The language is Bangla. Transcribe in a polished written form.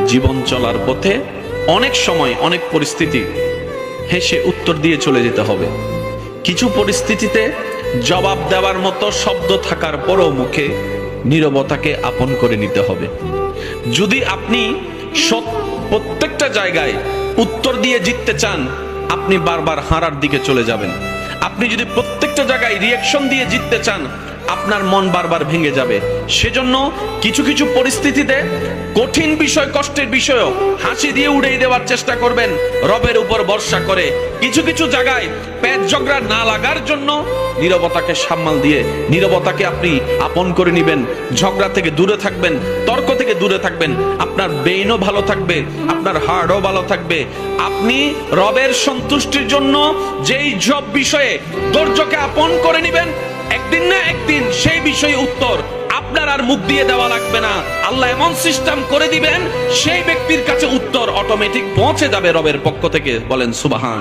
জীবন চলার পথে অনেক সময় অনেক পরিস্থিতি হেসে উত্তর দিয়ে চলে যেতে হবে। কিছু পরিস্থিতিতে জবাব দেওয়ার মতো শব্দ থাকার পরও মুখে নীরবতাকে আপন করে নিতে হবে। যদি আপনি প্রত্যেকটা জায়গায় উত্তর দিয়ে জিততে চান, আপনি বারবার হারার দিকে চলে যাবেন। আপনি যদি প্রত্যেকটা জায়গায় রিয়াকশন দিয়ে জিততে চান, আপনার মন বারবার ভেঙে যাবে। সেজন্য কিছু কিছু পরিস্থিতিতে কঠিন বিষয়, কষ্টের বিষয়ও হাসি দিয়ে উড়িয়ে দেওয়ার চেষ্টা করবেন রবের উপর ভরসা করে। কিছু কিছু জায়গায় পেট ঝগড়া না লাগার জন্য নীরবতাকে সামাল দিয়ে নীরবতাকে আপনি আপন করে নেবেন। ঝগড়া থেকে দূরে থাকবেন, তর্ক থেকে দূরে থাকবেন। আপনার ব্রেইনও ভালো থাকবে, আপনার হার্টও ভালো থাকবে। আপনি রবের সন্তুষ্টির জন্য যেই সব বিষয়ে ধৈর্যকে আপন করে নেবেন, একদিন না একদিন সেই বিষয়ে উত্তর আপনার আর মুখ দিয়ে দেওয়া লাগবে না। আল্লাহ এমন সিস্টেম করে দিবেন, সেই ব্যক্তির কাছে উত্তর অটোমেটিক পৌঁছে যাবে রবের পক্ষ থেকে। বলেন সুবহান।